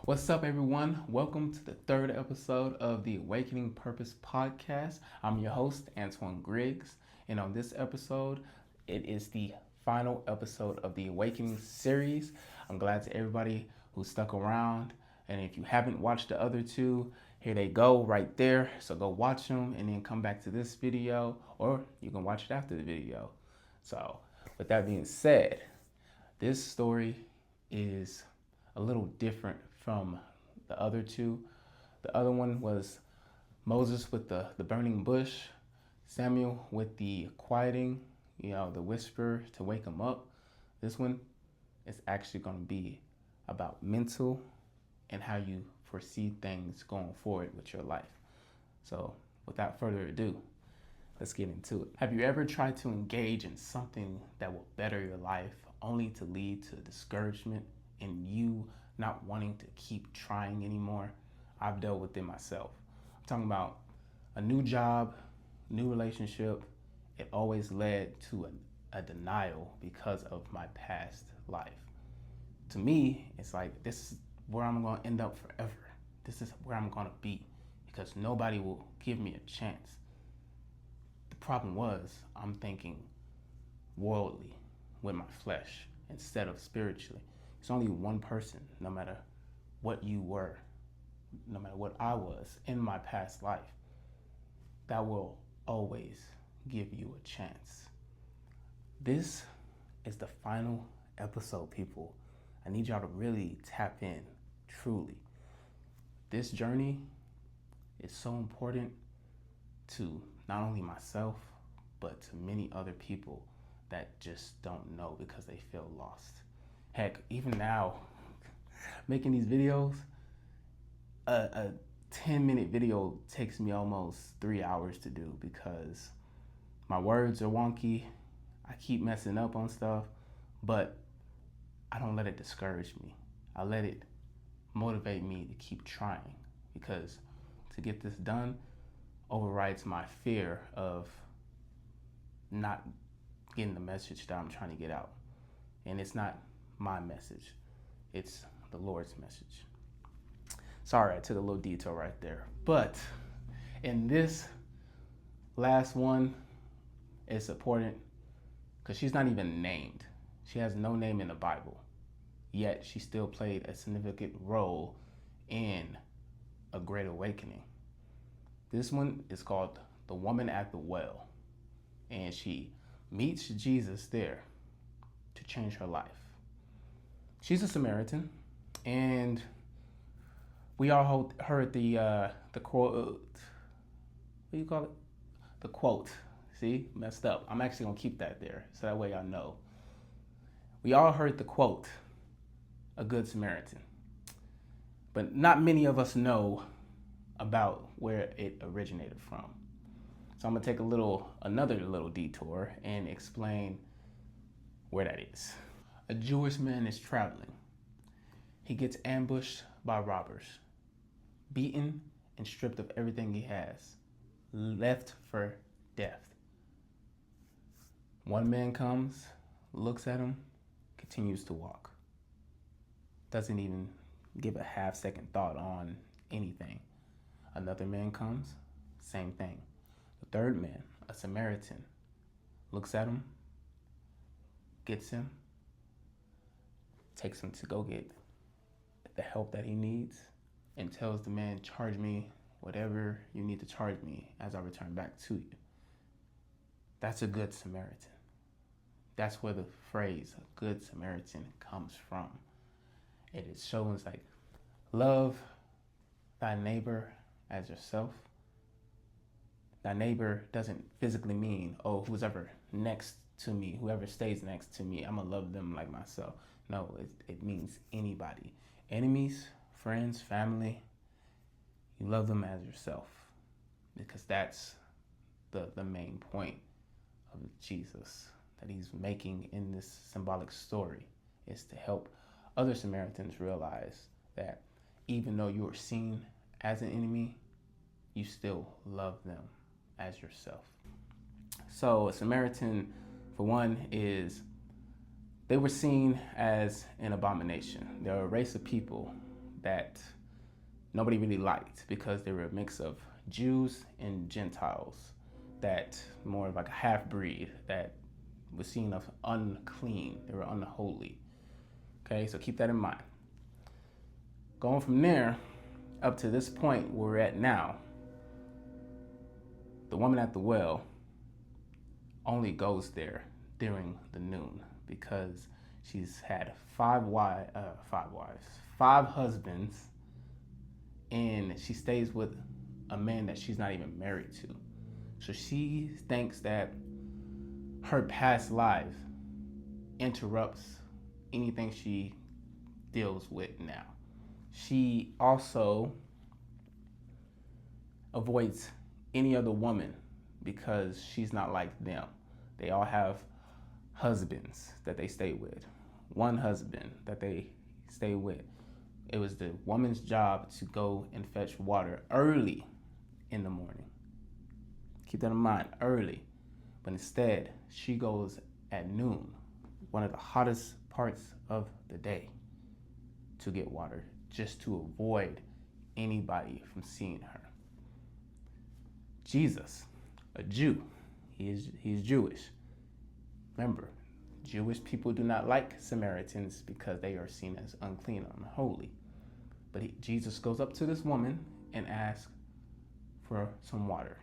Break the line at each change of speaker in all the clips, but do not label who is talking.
What's up, everyone? Welcome to the third episode of the Awakening Purpose podcast. I'm your host, Antoine Griggs, and on this episode, it is the final episode of the Awakening series. I'm glad to everybody who stuck around, and if you haven't watched the other two, here they go right there. So go watch them and then come back to this video, or you can watch it after the video. So, with that being said, this story is a little different from the other two. The other one was Moses with the burning bush, Samuel with the quieting, the whisper to wake him up. This one is actually going to be about mental and how you foresee things going forward with your life. So without further ado, let's get into it. Have you ever tried to engage in something that will better your life only to lead to discouragement and you not wanting to keep trying anymore? I've dealt with it myself. I'm talking about a new job, new relationship. It always led to a denial because of my past life. To me, it's like, this is where I'm going to end up forever. This is where I'm going to be because nobody will give me a chance. The problem was, I'm thinking worldly with my flesh instead of spiritually. It's only one person, no matter what you were, no matter what I was in my past life, that will always give you a chance. This is the final episode, people. I need y'all to really tap in, truly. This journey is so important to not only myself, but to many other people that just don't know because they feel lost. Heck, even now, making these videos, a 10-minute video takes me almost 3 hours to do because my words are wonky. I keep messing up on stuff, but I don't let it discourage me. I let it motivate me to keep trying because to get this done overrides my fear of not getting the message that I'm trying to get out. And it's not my message, it's the Lord's message. Sorry, I took a little detour right there. But in this last one, it's important because she's not even named. She has no name in the Bible, yet she still played a significant role in a great awakening. This one is called The Woman at the Well, and she meets Jesus there to change her life. She's a Samaritan, and we all heard the quote. What do you call it? The quote. See, messed up. I'm actually gonna keep that there so that way y'all know. We all heard the quote, "A good Samaritan," but not many of us know about where it originated from. So I'm gonna take another little detour and explain where that is. A Jewish man is traveling. He gets ambushed by robbers, beaten and stripped of everything he has, left for death. One man comes, looks at him, continues to walk. Doesn't even give a half-second thought on anything. Another man comes, same thing. The third man, a Samaritan, looks at him, gets him, takes him to go get the help that he needs, and tells the man, charge me whatever you need to charge me as I return back to you. That's a good Samaritan. That's where the phrase "a good Samaritan" comes from. It shows like, love thy neighbor as yourself. Thy neighbor doesn't physically mean, oh, who's ever next to me, whoever stays next to me, I'm gonna love them like myself. No, it means anybody. Enemies, friends, family, you love them as yourself because that's the main point of Jesus that he's making in this symbolic story, is to help other Samaritans realize that even though you are seen as an enemy, you still love them as yourself. So a Samaritan, for one, they were seen as an abomination. They're a race of people that nobody really liked because they were a mix of Jews and Gentiles, that more of like a half breed that was seen as unclean. They were unholy. Okay, so keep that in mind. Going from there up to this point where we're at now, the woman at the well only goes there during the noon because she's had five husbands, and she stays with a man that she's not even married to. So she thinks that her past life interrupts anything she deals with now. She also avoids any other woman because she's not like them. They all have husbands that they stay with. One husband that they stay with. It was the woman's job to go and fetch water early in the morning. Keep that in mind, early. But instead, she goes at noon, one of the hottest parts of the day, to get water, just to avoid anybody from seeing her. Jesus, a Jew, he's Jewish. Remember, Jewish people do not like Samaritans because they are seen as unclean and unholy. But Jesus goes up to this woman and asks for some water.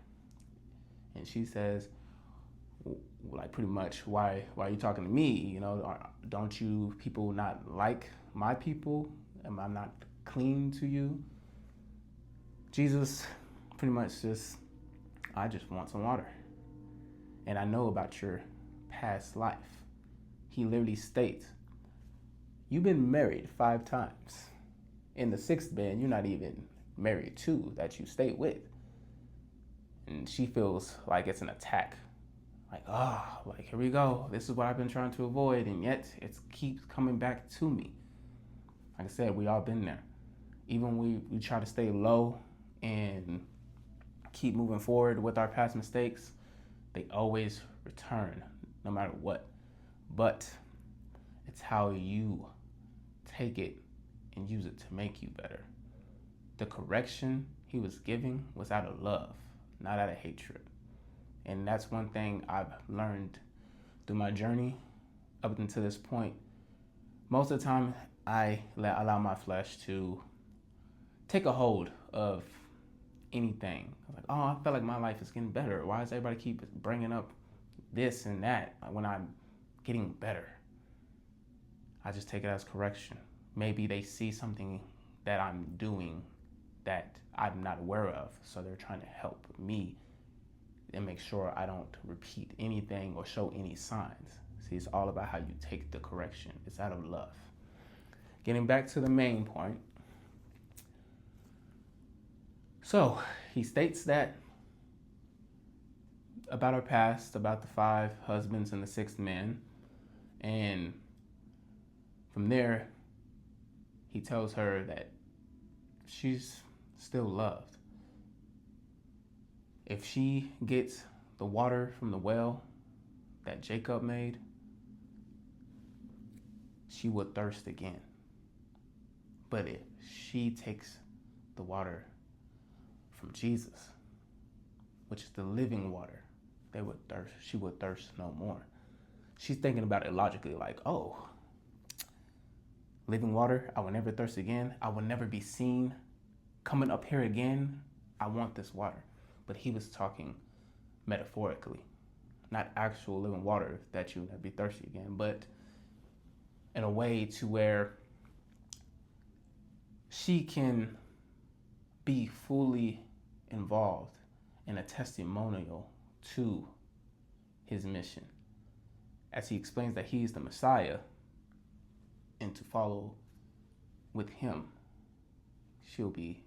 And she says, like, pretty much, why are you talking to me? You know, don't you people not like my people? Am I not clean to you? Jesus pretty much says, I just want some water. And I know about your past life. He literally states, you've been married 5 times. In the 6th man, you're not even married to that you stayed with. And she feels like it's an attack. Like, here we go. This is what I've been trying to avoid, and yet it keeps coming back to me. Like I said, we all been there. Even we try to stay low and keep moving forward with our past mistakes, they always return, no matter what. But it's how you take it and use it to make you better. The correction he was giving was out of love, not out of hatred. And that's one thing I've learned through my journey up until this point. Most of the time, I allow my flesh to take a hold of anything. I'm like, oh, I feel like my life is getting better. Why does everybody keep bringing up this and that when I'm getting better? I just take it as correction. Maybe they see something that I'm doing that I'm not aware of, so they're trying to help me and make sure I don't repeat anything or show any signs. See, it's all about how you take the correction. It's out of love. Getting back to the main point. So he states that about her past, about the 5 husbands and the 6th man. And from there, he tells her that she's still loved. If she gets the water from the well that Jacob made, she would thirst again. But if she takes the water from Jesus, which is the living water, she would thirst no more. She's thinking about it logically, like, oh, living water, I will never thirst again. I will never be seen coming up here again. I want this water. But he was talking metaphorically, not actual living water that you would never be thirsty again, but in a way to where she can be fully involved in a testimonial to his mission. As he explains that he is the Messiah, and to follow with him, she'll be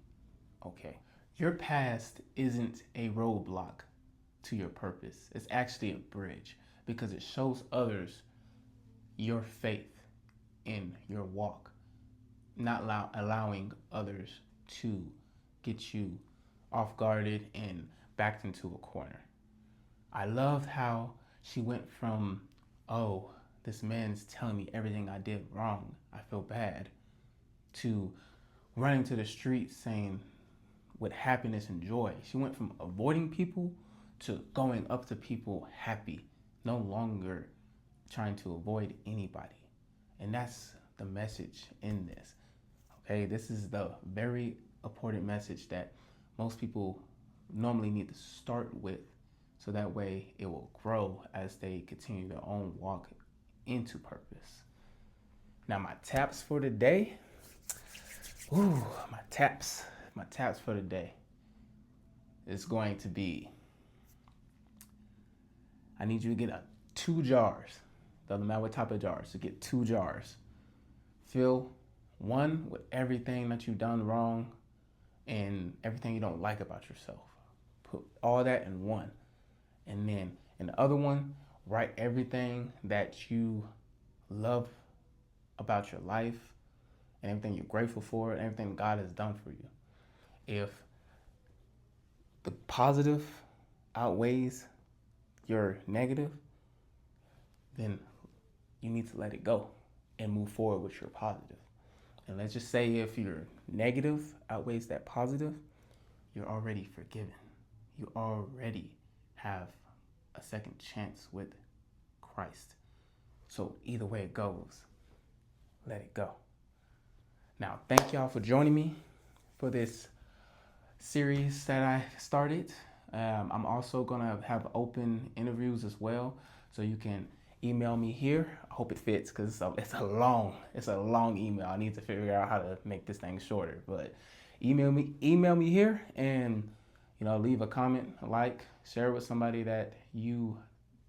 okay. Your past isn't a roadblock to your purpose. It's actually a bridge because it shows others your faith in your walk, not allowing others to get you off guarded and backed into a corner. I loved how she went from, oh, this man's telling me everything I did wrong, I feel bad, to running to the streets saying with happiness and joy. She went from avoiding people to going up to people happy, no longer trying to avoid anybody. And that's the message in this. Okay, this is the very important message that most people normally need to start with, so that way it will grow as they continue their own walk into purpose. Now, my taps for the day. Ooh, my taps for the day is going to be, I need you to get 2 jars. Doesn't matter what type of jars, so get 2 jars. Fill one with everything that you've done wrong and everything you don't like about yourself. Put all that in one. And then in the other one, write everything that you love about your life and everything you're grateful for and everything God has done for you. If the positive outweighs your negative, then you need to let it go and move forward with your positive. And let's just say if your negative outweighs that positive, you're already forgiven. You already have a second chance with Christ. So either way it goes, let it go. Now, thank y'all for joining me for this series that I started. I'm also gonna have open interviews as well, so you can email me here. I hope it fits because it's a long email. I need to figure out how to make this thing shorter. But email me here, and leave a comment, like, share with somebody that you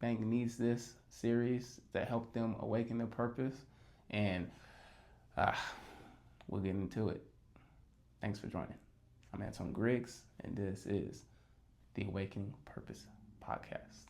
think needs this series to help them awaken their purpose, and we'll get into it. Thanks for joining. I'm Antoine Griggs, and this is the Awakening Purpose Podcast.